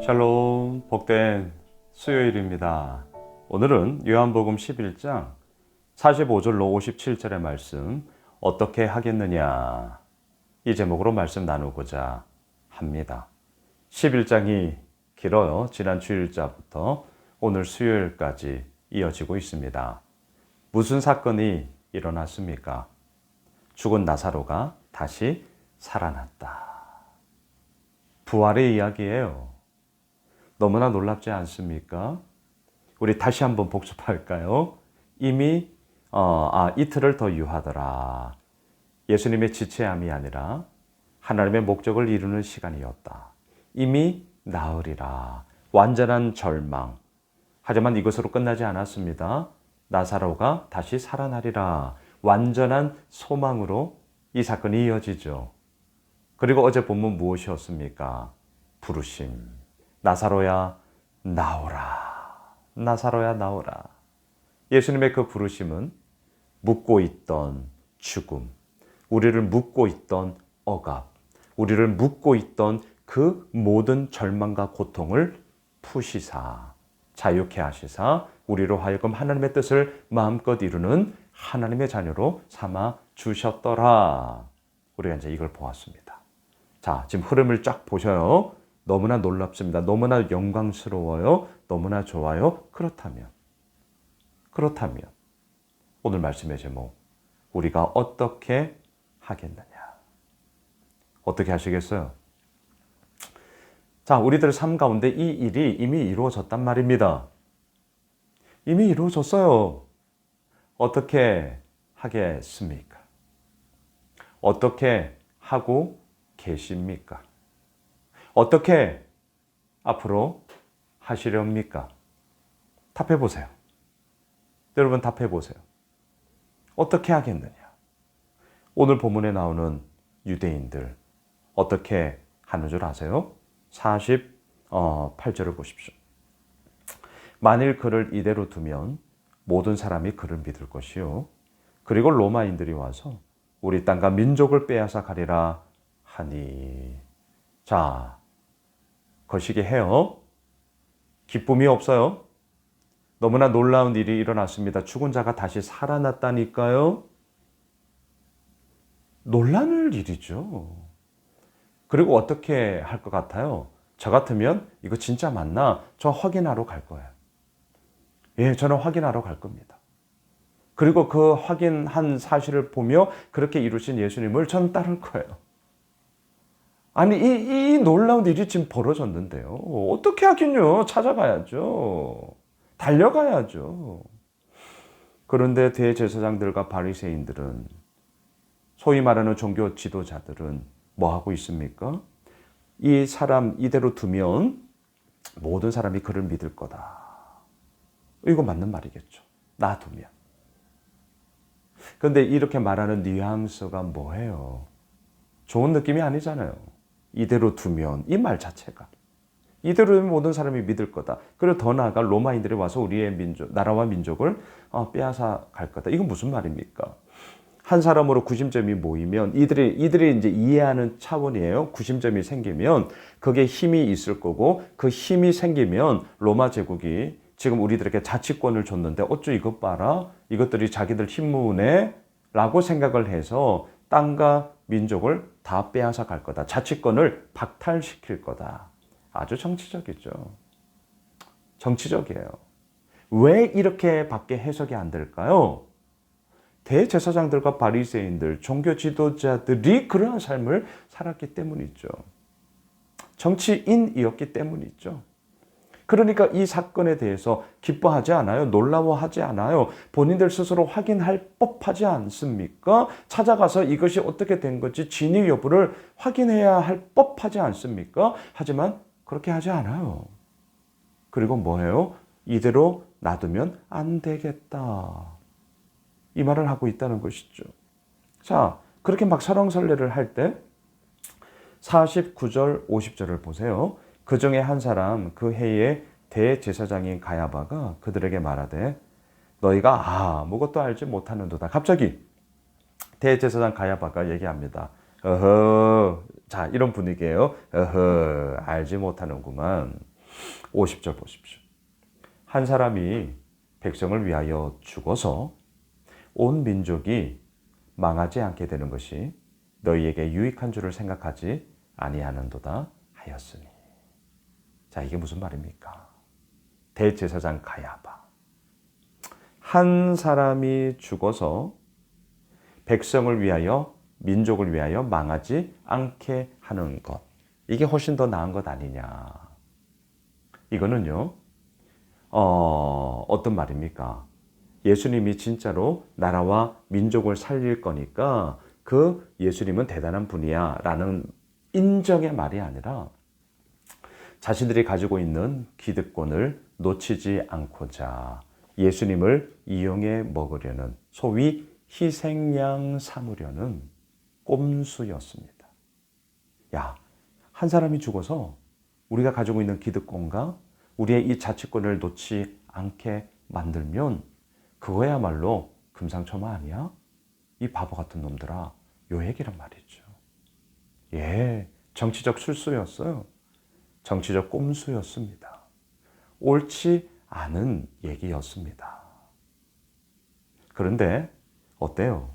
샬롬, 복된 수요일입니다. 오늘은 요한복음 11장 45절로 57절의 말씀 어떻게 하겠느냐 이 제목으로 말씀 나누고자 합니다. 11장이 길어요. 지난 주일자부터 오늘 수요일까지 이어지고 있습니다. 무슨 사건이 일어났습니까? 죽은 나사로가 다시 살아났다. 부활의 이야기예요. 너무나 놀랍지 않습니까? 우리 다시 한번 복습할까요? 이미 이틀을 더 유하더라. 예수님의 지체함이 아니라 하나님의 목적을 이루는 시간이었다. 이미 나으리라. 완전한 절망. 하지만 이것으로 끝나지 않았습니다. 나사로가 다시 살아나리라. 완전한 소망으로 이 사건이 이어지죠. 그리고 어제 본문 무엇이었습니까? 부르심. 나사로야 나오라. 나사로야 나오라. 예수님의 그 부르심은 묻고 있던 죽음, 우리를 묻고 있던 억압, 우리를 묻고 있던 그 모든 절망과 고통을 푸시사, 자유케 하시사 우리로 하여금 하나님의 뜻을 마음껏 이루는 하나님의 자녀로 삼아 주셨더라. 우리가 이제 이걸 보았습니다. 자, 지금 흐름을 쫙 보셔요. 너무나 놀랍습니다. 너무나 영광스러워요. 너무나 좋아요. 그렇다면 오늘 말씀의 제목, 우리가 어떻게 하겠느냐? 어떻게 하시겠어요? 자, 우리들 삶 가운데 이 일이 이미 이루어졌단 말입니다. 이미 이루어졌어요. 어떻게 하겠습니까? 어떻게 하고 계십니까? 어떻게 앞으로 하시렵니까? 답해보세요. 여러분 답해보세요. 어떻게 하겠느냐? 오늘 본문에 나오는 유대인들 어떻게 하는 줄 아세요? 48절을 보십시오. 만일 그를 이대로 두면 모든 사람이 그를 믿을 것이요. 그리고 로마인들이 와서 우리 땅과 민족을 빼앗아 가리라 하니. 자, 거시기 해요. 기쁨이 없어요. 너무나 놀라운 일이 일어났습니다. 죽은 자가 다시 살아났다니까요. 놀라는 일이죠. 그리고 어떻게 할 것 같아요? 저 같으면 이거 진짜 맞나? 저 확인하러 갈 거예요. 예, 저는 확인하러 갈 겁니다. 그리고 그 확인한 사실을 보며 그렇게 이루신 예수님을 저는 따를 거예요. 아니 이 놀라운 일이 지금 벌어졌는데요. 어떻게 하긴요. 찾아가야죠. 달려가야죠. 그런데 대제사장들과 바리새인들은, 소위 말하는 종교 지도자들은 뭐 하고 있습니까? 이 사람 이대로 두면 모든 사람이 그를 믿을 거다. 이거 맞는 말이겠죠. 놔두면. 그런데 이렇게 말하는 뉘앙스가 뭐예요? 좋은 느낌이 아니잖아요. 이대로 두면, 이 말 자체가 이대로 두면 모든 사람이 믿을 거다. 그리고 더 나아가 로마인들이 와서 우리의 민족, 나라와 민족을 빼앗아 갈 거다. 이건 무슨 말입니까? 한 사람으로 구심점이 모이면 이들이 이제 이해하는 차원이에요. 구심점이 생기면 그게 힘이 있을 거고, 그 힘이 생기면 로마 제국이 지금 우리들에게 자치권을 줬는데 어쭈 이것 봐라. 이것들이 자기들 힘무네 라고 생각을 해서 땅과 민족을 다 빼앗아 갈 거다. 자치권을 박탈시킬 거다. 아주 정치적이죠. 정치적이에요. 왜 이렇게밖에 해석이 안 될까요? 대제사장들과 바리새인들, 종교 지도자들이 그러한 삶을 살았기 때문이죠. 정치인이었기 때문이죠. 그러니까 이 사건에 대해서 기뻐하지 않아요? 놀라워하지 않아요? 본인들 스스로 확인할 법하지 않습니까? 찾아가서 이것이 어떻게 된 건지 진위 여부를 확인해야 할 법하지 않습니까? 하지만 그렇게 하지 않아요. 그리고 뭐예요? 이대로 놔두면 안 되겠다. 이 말을 하고 있다는 것이죠. 자, 그렇게 막 설왕설래를 할 때 49절, 50절을 보세요. 그 중에 한 사람, 그 해의 대제사장인 가야바가 그들에게 말하되 너희가 아무것도 알지 못하는도다. 갑자기 대제사장 가야바가 얘기합니다. 어허, 자, 이런 분위기예요. 어허, 알지 못하는구만. 50절 보십시오. 한 사람이 백성을 위하여 죽어서 온 민족이 망하지 않게 되는 것이 너희에게 유익한 줄을 생각하지 아니하는도다 하였으니. 자, 이게 무슨 말입니까? 대제사장 가야바. 한 사람이 죽어서 백성을 위하여, 민족을 위하여 망하지 않게 하는 것. 이게 훨씬 더 나은 것 아니냐. 이거는요, 어떤 말입니까? 예수님이 진짜로 나라와 민족을 살릴 거니까 그 예수님은 대단한 분이야 라는 인정의 말이 아니라 자신들이 가지고 있는 기득권을 놓치지 않고자 예수님을 이용해 먹으려는, 소위 희생양 삼으려는 꼼수였습니다. 야, 한 사람이 죽어서 우리가 가지고 있는 기득권과 우리의 이 자치권을 놓지 않게 만들면 그거야말로 금상첨화 아니야? 이 바보 같은 놈들아. 요 얘기란 말이죠. 예, 정치적 술수였어요. 정치적 꼼수였습니다. 옳지 않은 얘기였습니다. 그런데 어때요?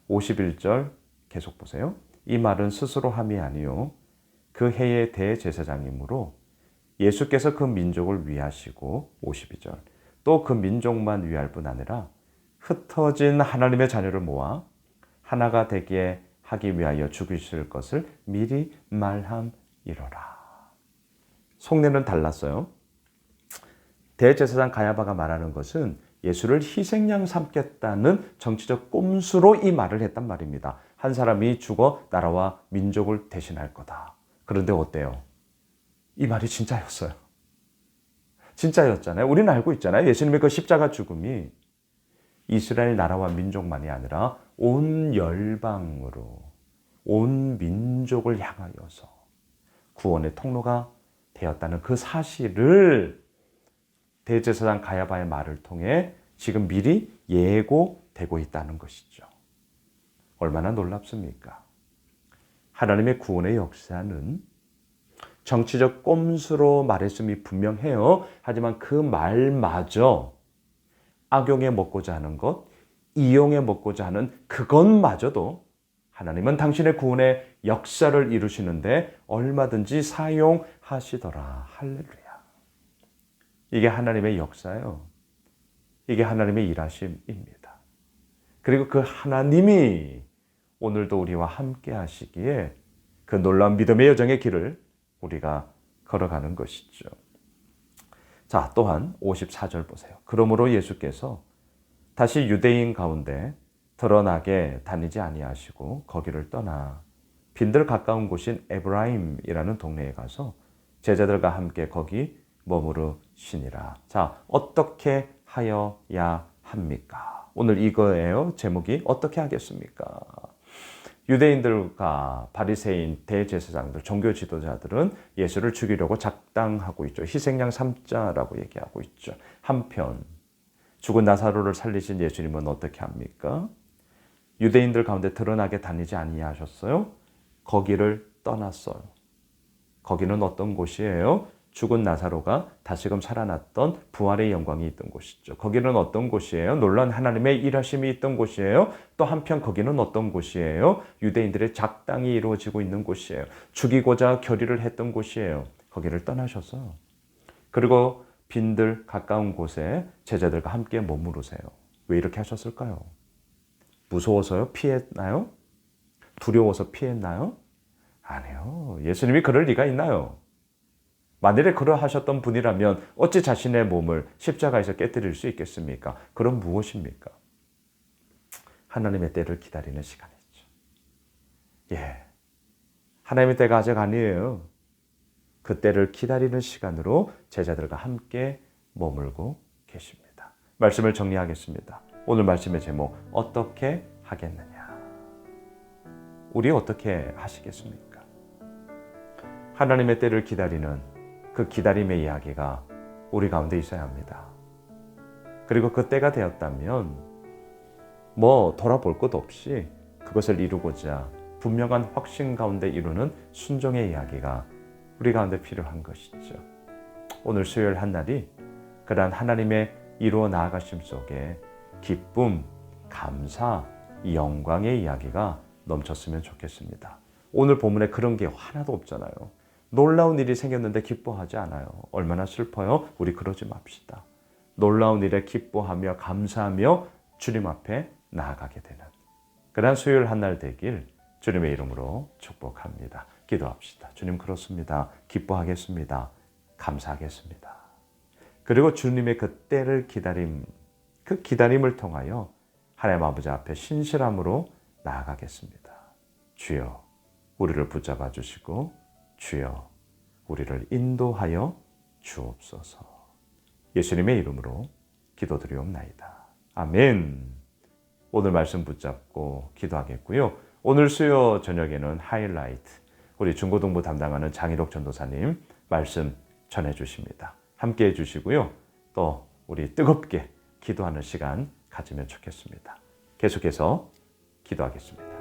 51절 계속 보세요. 이 말은 스스로 함이 아니요 그 해의 대제사장이므로 예수께서 그 민족을 위하시고, 52절, 또 그 민족만 위할 뿐 아니라 흩어진 하나님의 자녀를 모아 하나가 되게 하기 위하여 죽이실 것을 미리 말함이로라. 속내는 달랐어요. 대제사장 가야바가 말하는 것은 예수를 희생양 삼겠다는 정치적 꼼수로 이 말을 했단 말입니다. 한 사람이 죽어 나라와 민족을 대신할 거다. 그런데 어때요? 이 말이 진짜였어요. 진짜였잖아요. 우리는 알고 있잖아요. 예수님의 그 십자가 죽음이 이스라엘 나라와 민족만이 아니라 온 열방으로, 온 민족을 향하여서 구원의 통로가 되었다는 그 사실을 대제사장 가야바의 말을 통해 지금 미리 예고되고 있다는 것이죠. 얼마나 놀랍습니까? 하나님의 구원의 역사는 정치적 꼼수로 말했음이 분명해요. 하지만 그 말마저 악용해 먹고자 하는 것, 이용해 먹고자 하는 그것마저도 하나님은 당신의 구원의 역사를 이루시는데 얼마든지 사용하시더라. 할렐루야. 이게 하나님의 역사예요. 이게 하나님의 일하심입니다. 그리고 그 하나님이 오늘도 우리와 함께 하시기에 그 놀라운 믿음의 여정의 길을 우리가 걸어가는 것이죠. 자, 또한 54절 보세요. 그러므로 예수께서 다시 유대인 가운데 드러나게 다니지 아니하시고 거기를 떠나 빈들 가까운 곳인 에브라임이라는 동네에 가서 제자들과 함께 거기 머무르시니라. 자, 어떻게 하여야 합니까? 오늘 이거예요. 제목이 어떻게 하겠습니까? 유대인들과 바리새인, 대제사장들, 종교 지도자들은 예수를 죽이려고 작당하고 있죠. 희생양 삼자라고 얘기하고 있죠. 한편 죽은 나사로를 살리신 예수님은 어떻게 합니까? 유대인들 가운데 드러나게 다니지 아니하셨어요? 거기를 떠났어요. 거기는 어떤 곳이에요? 죽은 나사로가 다시금 살아났던 부활의 영광이 있던 곳이죠. 거기는 어떤 곳이에요? 놀라운 하나님의 일하심이 있던 곳이에요. 또 한편 거기는 어떤 곳이에요? 유대인들의 작당이 이루어지고 있는 곳이에요. 죽이고자 결의를 했던 곳이에요. 거기를 떠나셔서 그리고 빈들 가까운 곳에 제자들과 함께 머무르세요. 왜 이렇게 하셨을까요? 무서워서요? 피했나요? 두려워서 피했나요? 아니요. 예수님이 그럴 리가 있나요? 만일에 그러하셨던 분이라면 어찌 자신의 몸을 십자가에서 깨뜨릴 수 있겠습니까? 그럼 무엇입니까? 하나님의 때를 기다리는 시간이죠. 예, 하나님의 때가 아직 아니에요. 그 때를 기다리는 시간으로 제자들과 함께 머물고 계십니다. 말씀을 정리하겠습니다. 오늘 말씀의 제목, 어떻게 하겠느냐? 우리 어떻게 하시겠습니까? 하나님의 때를 기다리는 그 기다림의 이야기가 우리 가운데 있어야 합니다. 그리고 그 때가 되었다면 돌아볼 것 없이 그것을 이루고자 분명한 확신 가운데 이루는 순종의 이야기가 우리 가운데 필요한 것이죠. 오늘 수요일 한 날이 그러한 하나님의 이루어 나아가심 속에 기쁨, 감사, 영광의 이야기가 넘쳤으면 좋겠습니다. 오늘 본문에 그런 게 하나도 없잖아요. 놀라운 일이 생겼는데 기뻐하지 않아요. 얼마나 슬퍼요? 우리 그러지 맙시다. 놀라운 일에 기뻐하며 감사하며 주님 앞에 나아가게 되는 그러한 수요일 한 날 되길 주님의 이름으로 축복합니다. 기도합시다. 주님 그렇습니다. 기뻐하겠습니다. 감사하겠습니다. 그리고 주님의 그 때를 그 기다림을 통하여 하나님 아버지 앞에 신실함으로 나아가겠습니다. 주여 우리를 붙잡아 주시고 주여 우리를 인도하여 주옵소서. 예수님의 이름으로 기도드리옵나이다. 아멘. 오늘 말씀 붙잡고 기도하겠고요. 오늘 수요 저녁에는 하이라이트 우리 중고등부 담당하는 장일옥 전도사님 말씀 전해주십니다. 함께해 주시고요. 또 우리 뜨겁게 기도하는 시간 가지면 좋겠습니다. 계속해서 기도하겠습니다.